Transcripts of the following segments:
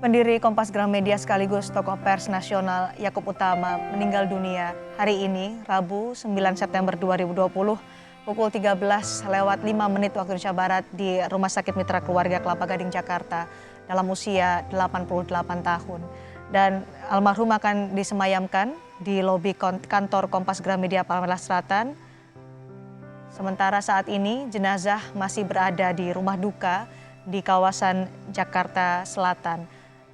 Pendiri Kompas Gramedia sekaligus tokoh pers nasional Yakub Utama meninggal dunia hari ini, Rabu 9 September 2020, pukul 13:05 waktu Indonesia Barat di Rumah Sakit Mitra Keluarga Kelapa Gading, Jakarta, dalam usia 88 tahun. Dan almarhum akan disemayamkan di lobi kantor Kompas Gramedia Palmerah Selatan. Sementara saat ini jenazah masih berada di rumah duka di kawasan Jakarta Selatan.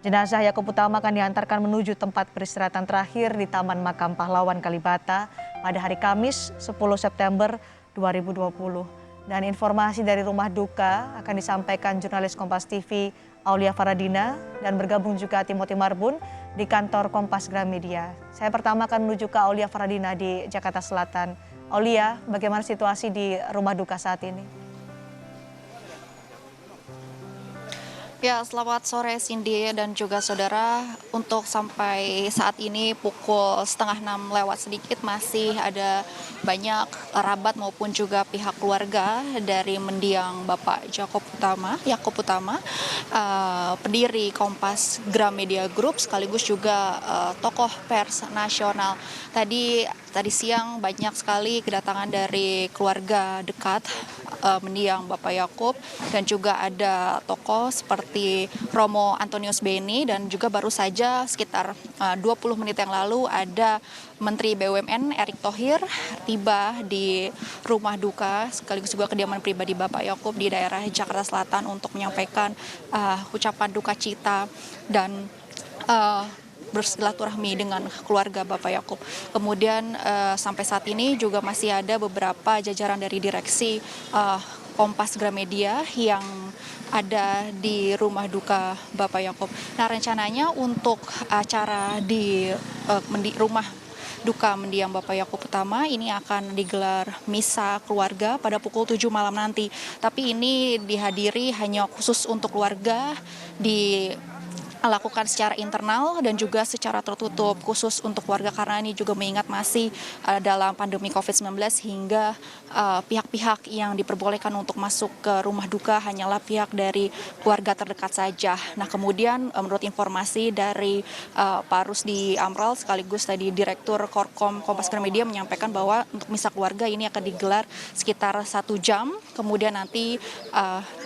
Jenazah Yakub Utama akan diantarkan menuju tempat peristirahatan terakhir di Taman Makam Pahlawan Kalibata pada hari Kamis 10 September 2020. Dan informasi dari rumah duka akan disampaikan jurnalis Kompas TV Aulia Faradina dan bergabung juga Timothy Marbun di kantor Kompas Gramedia. Saya pertama akan menuju ke Aulia Faradina di Jakarta Selatan. Aulia, bagaimana situasi di rumah duka saat ini? Ya, selamat sore Cindy dan juga saudara. Untuk sampai saat ini pukul 5:30 sedikit masih ada banyak kerabat maupun juga pihak keluarga dari mendiang Bapak Yakub Utama, pendiri Kompas Gramedia Group sekaligus juga tokoh pers nasional. Tadi siang banyak sekali kedatangan dari keluarga dekat mendiang Bapak Yakub dan juga ada tokoh seperti Romo Antonius Beni dan juga baru saja sekitar 20 menit yang lalu ada Menteri BUMN Erick Thohir tiba di rumah duka sekaligus juga kediaman pribadi Bapak Yakub di daerah Jakarta Selatan untuk menyampaikan ucapan duka cita dan bersilaturahmi dengan keluarga Bapak Yakub. Kemudian sampai saat ini juga masih ada beberapa jajaran dari direksi Kompas Gramedia yang ada di rumah duka Bapak Yakub. Nah, rencananya untuk acara di rumah duka mendiang Bapak Yakub Utama ini akan digelar misa keluarga pada pukul 7 malam nanti. Tapi ini dihadiri hanya khusus untuk keluarga, dilakukan secara internal dan juga secara tertutup khusus untuk warga karena ini juga mengingat masih dalam pandemi COVID-19 hingga pihak-pihak yang diperbolehkan untuk masuk ke rumah duka hanyalah pihak dari keluarga terdekat saja. Nah, kemudian menurut informasi dari Pak Rusdi Amral sekaligus tadi Direktur Korkom Kompas Gramedia menyampaikan bahwa untuk misa keluarga ini akan digelar sekitar 1 jam, kemudian nanti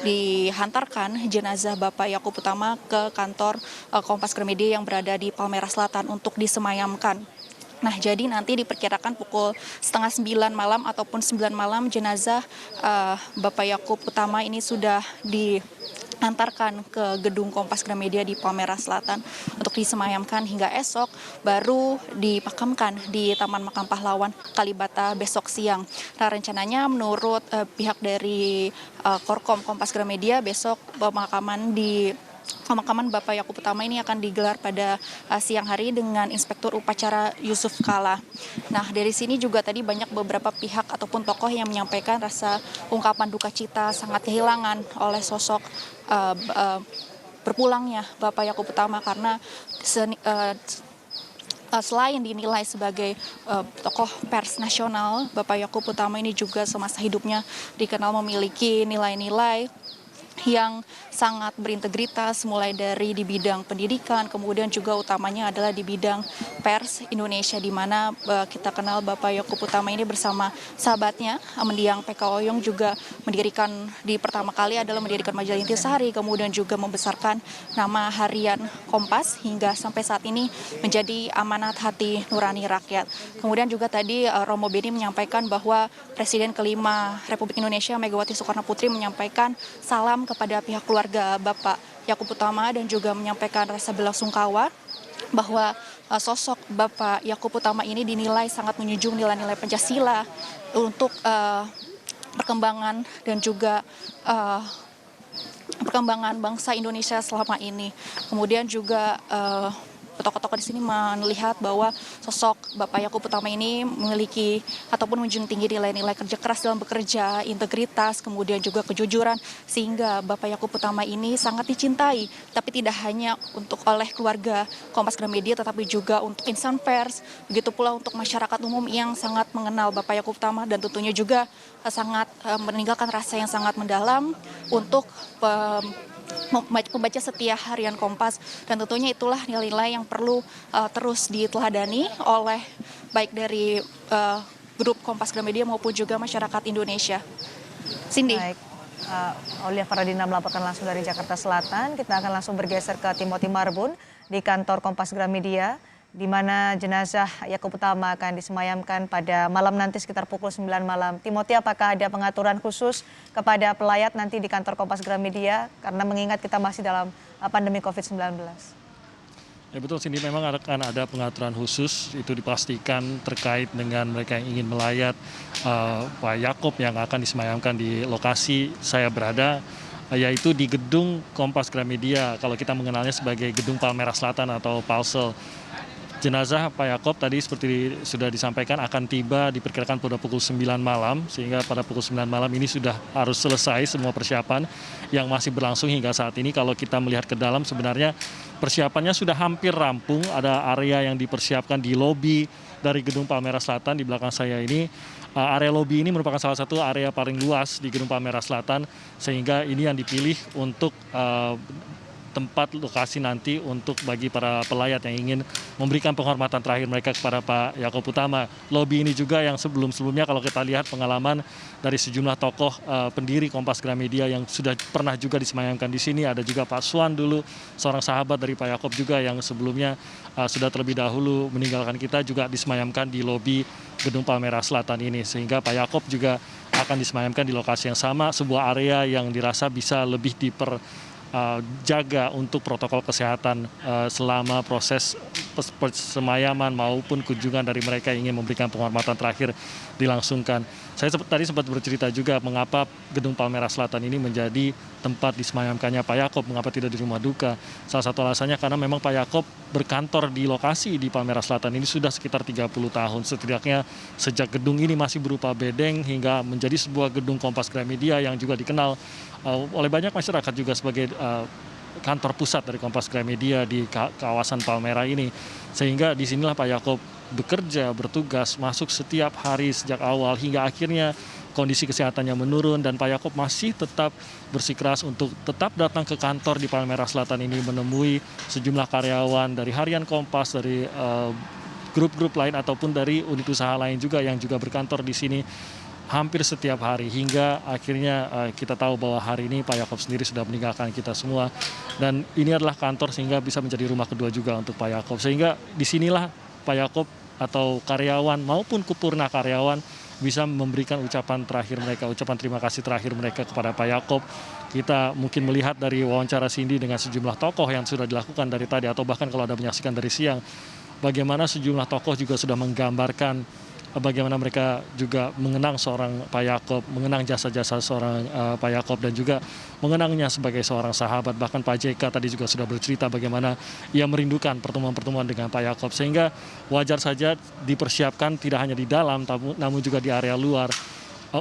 dihantarkan jenazah Bapak Yakub Utama ke kantor Kompas Gramedia yang berada di Palmerah Selatan untuk disemayamkan. Nah, jadi nanti diperkirakan pukul 8:30 malam ataupun 9 malam jenazah Bapak Yakub Utama ini sudah diantarkan ke gedung Kompas Gramedia di Palmerah Selatan untuk disemayamkan hingga esok baru dimakamkan di Taman Makam Pahlawan Kalibata besok siang. Nah, rencananya menurut pihak dari Korkom Kompas Gramedia besok pemakaman Bapak Yakub Utama ini akan digelar pada siang hari dengan Inspektur Upacara Yusuf Kala. Nah, dari sini juga tadi banyak beberapa pihak ataupun tokoh yang menyampaikan rasa ungkapan duka cita sangat kehilangan oleh sosok berpulangnya Bapak Yakub Utama karena selain dinilai sebagai tokoh pers nasional, Bapak Yakub Utama ini juga semasa hidupnya dikenal memiliki nilai-nilai yang sangat berintegritas mulai dari di bidang pendidikan, kemudian juga utamanya adalah di bidang pers Indonesia di mana kita kenal Bapak Yakub Utama ini bersama sahabatnya mendiang PK Oyong juga pertama kali adalah mendirikan majalah Intisari, kemudian juga membesarkan nama harian Kompas hingga sampai saat ini menjadi amanat hati nurani rakyat. Kemudian juga tadi Romo Beni menyampaikan bahwa Presiden kelima Republik Indonesia Megawati Soekarno Putri menyampaikan salam kepada pihak keluarga Bapak Yakub Utama dan juga menyampaikan rasa belasungkawa bahwa sosok Bapak Yakub Utama ini dinilai sangat menjunjung nilai-nilai Pancasila untuk perkembangan dan juga perkembangan bangsa Indonesia selama ini. Kemudian juga tokoh-tokoh di sini melihat bahwa sosok Bapak Yakub Utama ini memiliki ataupun menjunjung tinggi nilai-nilai kerja keras dalam bekerja, integritas, kemudian juga kejujuran, sehingga Bapak Yakub Utama ini sangat dicintai, tapi tidak hanya oleh keluarga Kompas Gramedia, tetapi juga untuk insan pers, begitu pula untuk masyarakat umum yang sangat mengenal Bapak Yakub Utama dan tentunya juga sangat meninggalkan rasa yang sangat mendalam untuk pembaca setia harian Kompas, dan tentunya itulah nilai-nilai yang perlu terus diteladani oleh baik dari grup Kompas Gramedia maupun juga masyarakat Indonesia. Cindy. Baik, Aulia Faradina melaporkan langsung dari Jakarta Selatan. Kita akan langsung bergeser ke Timothy Marbun di kantor Kompas Gramedia, di mana jenazah Yakub Utama akan disemayamkan pada malam nanti sekitar pukul 9 malam. Timothy, apakah ada pengaturan khusus kepada pelayat nanti di kantor Kompas Gramedia? Karena mengingat kita masih dalam pandemi COVID-19. Ya betul, Cindy, memang akan ada pengaturan khusus, itu dipastikan terkait dengan mereka yang ingin melayat Pak Yakub yang akan disemayamkan di lokasi saya berada, yaitu di gedung Kompas Gramedia, kalau kita mengenalnya sebagai Gedung Palmerah Selatan atau Palsel. Jenazah Pak Yakub tadi seperti sudah disampaikan akan tiba diperkirakan pada pukul 9 malam, sehingga pada pukul 9 malam ini sudah harus selesai semua persiapan yang masih berlangsung hingga saat ini. Kalau kita melihat ke dalam, sebenarnya persiapannya sudah hampir rampung. Ada area yang dipersiapkan di lobi dari Gedung Palmerah Selatan di belakang saya ini. Area lobi ini merupakan salah satu area paling luas di Gedung Palmerah Selatan, sehingga ini yang dipilih untuk tempat lokasi nanti untuk bagi para pelayat yang ingin memberikan penghormatan terakhir mereka kepada Pak Yakub Utama. Lobi ini juga yang sebelum-sebelumnya kalau kita lihat pengalaman dari sejumlah tokoh pendiri Kompas Gramedia yang sudah pernah juga disemayamkan di sini. Ada juga Pak Suwan dulu, seorang sahabat dari Pak Yakub juga yang sebelumnya sudah terlebih dahulu meninggalkan kita, juga disemayamkan di lobi Gedung Palmerah Selatan ini. Sehingga Pak Yakub juga akan disemayamkan di lokasi yang sama, sebuah area yang dirasa bisa lebih jaga untuk protokol kesehatan selama proses persemayaman maupun kunjungan dari mereka yang ingin memberikan penghormatan terakhir dilangsungkan. Saya tadi sempat bercerita juga mengapa Gedung Palmerah Selatan ini menjadi tempat disemayamkannya Pak Yakub, mengapa tidak di rumah duka. Salah satu alasannya karena memang Pak Yakub berkantor di lokasi di Palmerah Selatan ini sudah sekitar 30 tahun. Setidaknya sejak gedung ini masih berupa bedeng hingga menjadi sebuah gedung Kompas Gramedia yang juga dikenal oleh banyak masyarakat juga sebagai kantor pusat dari Kompas Gramedia di kawasan Palmerah ini. Sehingga disinilah Pak Yakub bekerja, bertugas, masuk setiap hari sejak awal hingga akhirnya kondisi kesehatannya menurun, dan Pak Yakub masih tetap bersikeras untuk tetap datang ke kantor di Palmerah Selatan ini menemui sejumlah karyawan dari harian Kompas, dari grup-grup lain ataupun dari unit usaha lain juga yang juga berkantor di sini hampir setiap hari, hingga akhirnya kita tahu bahwa hari ini Pak Yakub sendiri sudah meninggalkan kita semua, dan ini adalah kantor sehingga bisa menjadi rumah kedua juga untuk Pak Yakub. Sehingga disinilah Pak Yakub atau karyawan maupun kupurna karyawan bisa memberikan ucapan terakhir mereka, ucapan terima kasih terakhir mereka kepada Pak Yakub. Kita mungkin melihat dari wawancara Cindy dengan sejumlah tokoh yang sudah dilakukan dari tadi, atau bahkan kalau ada menyaksikan dari siang, bagaimana sejumlah tokoh juga sudah menggambarkan bagaimana mereka juga mengenang seorang Pak Yakub, mengenang jasa-jasa seorang Pak Yakub, dan juga mengenangnya sebagai seorang sahabat. Bahkan Pak JK tadi juga sudah bercerita bagaimana ia merindukan pertemuan-pertemuan dengan Pak Yakub. Sehingga wajar saja dipersiapkan tidak hanya di dalam, namun juga di area luar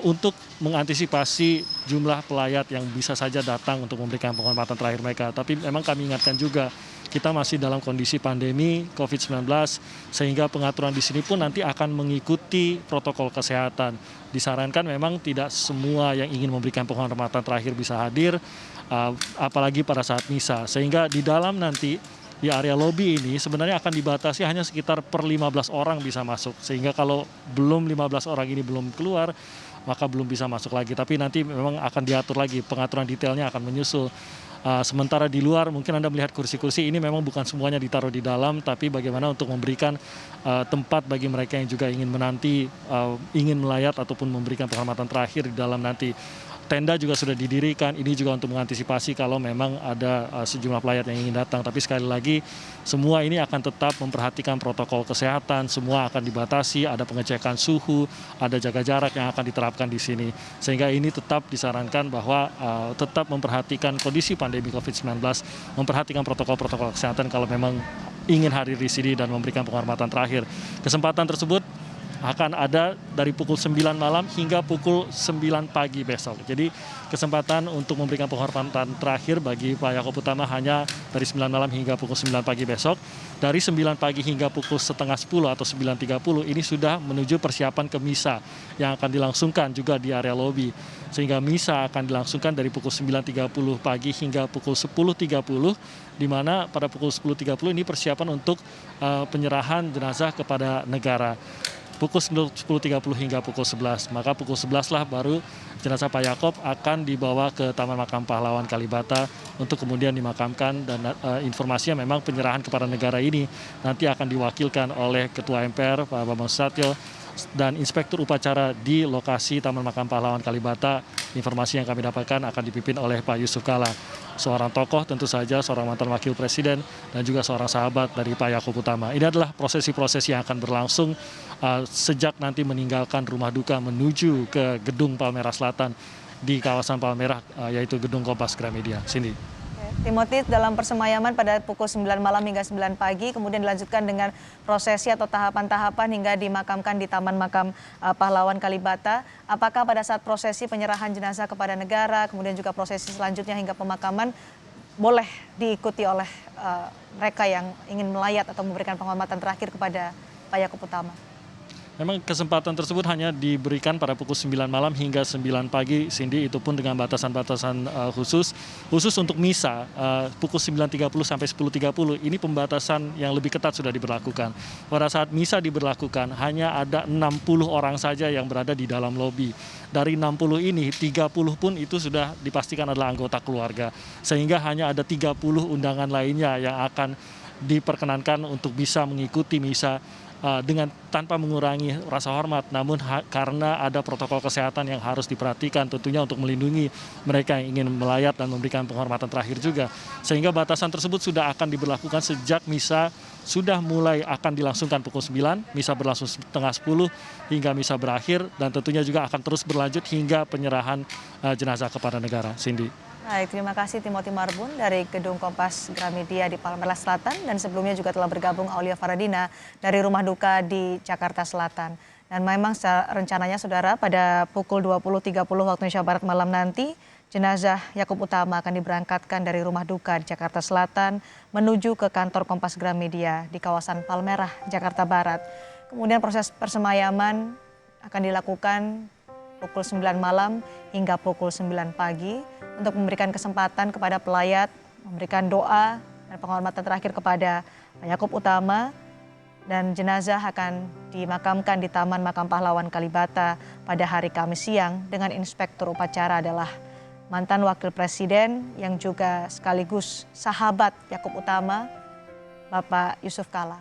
untuk mengantisipasi jumlah pelayat yang bisa saja datang untuk memberikan penghormatan terakhir mereka. Tapi memang kami ingatkan juga, kita masih dalam kondisi pandemi COVID-19, sehingga pengaturan di sini pun nanti akan mengikuti protokol kesehatan. Disarankan memang tidak semua yang ingin memberikan penghormatan terakhir bisa hadir, apalagi pada saat misa. Sehingga di dalam nanti, di area lobi ini sebenarnya akan dibatasi hanya sekitar per 15 orang bisa masuk. Sehingga kalau belum 15 orang ini belum keluar, maka belum bisa masuk lagi. Tapi nanti memang akan diatur lagi, pengaturan detailnya akan menyusul. Sementara di luar mungkin Anda melihat kursi-kursi ini memang bukan semuanya ditaruh di dalam, tapi bagaimana untuk memberikan tempat bagi mereka yang juga ingin menanti, ingin melayat ataupun memberikan penghormatan terakhir di dalam nanti. Tenda juga sudah didirikan, ini juga untuk mengantisipasi kalau memang ada sejumlah pelayat yang ingin datang. Tapi sekali lagi, semua ini akan tetap memperhatikan protokol kesehatan, semua akan dibatasi, ada pengecekan suhu, ada jaga jarak yang akan diterapkan di sini. Sehingga ini tetap disarankan bahwa tetap memperhatikan kondisi pandemi COVID-19, memperhatikan protokol-protokol kesehatan kalau memang ingin hadir di sini dan memberikan penghormatan terakhir. Kesempatan tersebut akan ada dari pukul 9 malam hingga pukul 9 pagi besok. Jadi kesempatan untuk memberikan penghormatan terakhir bagi Pak Yaakob Utama hanya dari 9 malam hingga pukul 9 pagi besok. Dari 9 pagi hingga pukul setengah 10 atau 9.30 ini sudah menuju persiapan ke misa yang akan dilangsungkan juga di area lobi. Sehingga misa akan dilangsungkan dari pukul 9.30 pagi hingga pukul 10.30, di mana pada pukul 10.30 ini persiapan untuk penyerahan jenazah kepada negara. Pukul 10.30 hingga pukul 11. Maka pukul 11 lah baru jenazah Pak Yaakob akan dibawa ke Taman Makam Pahlawan Kalibata untuk kemudian dimakamkan, dan informasinya memang penyerahan kepada negara ini nanti akan diwakilkan oleh Ketua MPR Pak Bambang Susatyo dan Inspektur Upacara di lokasi Taman Makam Pahlawan Kalibata. Informasi yang kami dapatkan akan dipimpin oleh Pak Yusuf Kalla, seorang tokoh tentu saja, seorang mantan wakil presiden dan juga seorang sahabat dari Pak Yaakob Utama. Ini adalah prosesi-prosesi yang akan berlangsung sejak nanti meninggalkan rumah duka menuju ke Gedung Palmerah Selatan di kawasan Palmerah, yaitu Gedung Kompas Gramedia. Cindy. Timothy, dalam persemayaman pada pukul 9 malam hingga 9 pagi, kemudian dilanjutkan dengan prosesi atau tahapan-tahapan hingga dimakamkan di Taman Makam Pahlawan Kalibata. Apakah pada saat prosesi penyerahan jenazah kepada negara, kemudian juga prosesi selanjutnya hingga pemakaman, boleh diikuti oleh mereka yang ingin melayat atau memberikan penghormatan terakhir kepada Pak Yaakob Utama? Memang kesempatan tersebut hanya diberikan pada pukul 9 malam hingga 9 pagi, Cindy, itu pun dengan batasan-batasan khusus untuk misa pukul 9.30 sampai 10.30 ini pembatasan yang lebih ketat sudah diberlakukan. Pada saat misa diberlakukan hanya ada 60 orang saja yang berada di dalam lobi. Dari 60 ini 30 pun itu sudah dipastikan adalah anggota keluarga, sehingga hanya ada 30 undangan lainnya yang akan diperkenankan untuk bisa mengikuti misa dengan tanpa mengurangi rasa hormat, namun karena ada protokol kesehatan yang harus diperhatikan tentunya untuk melindungi mereka yang ingin melayat dan memberikan penghormatan terakhir juga. Sehingga batasan tersebut sudah akan diberlakukan sejak misa sudah mulai akan dilangsungkan pukul 9, misa berlangsung setengah 10 hingga misa berakhir, dan tentunya juga akan terus berlanjut hingga penyerahan jenazah kepada negara. Cindy. Baik, terima kasih Timothy Marbun dari Gedung Kompas Gramedia di Palmerah Selatan, dan sebelumnya juga telah bergabung Aulia Faradina dari Rumah Duka di Jakarta Selatan. Dan memang rencananya saudara pada pukul 20.30 waktu Indonesia Barat malam nanti jenazah Yaakob Utama akan diberangkatkan dari Rumah Duka di Jakarta Selatan menuju ke kantor Kompas Gramedia di kawasan Palmerah, Jakarta Barat. Kemudian proses persemayaman akan dilakukan pukul 9 malam hingga pukul 9 pagi untuk memberikan kesempatan kepada pelayat, memberikan doa dan penghormatan terakhir kepada Pak Yaakob Utama, dan jenazah akan dimakamkan di Taman Makam Pahlawan Kalibata pada hari Kamis siang dengan inspektur upacara adalah mantan wakil presiden yang juga sekaligus sahabat Yaakob Utama, Bapak Yusuf Kalla.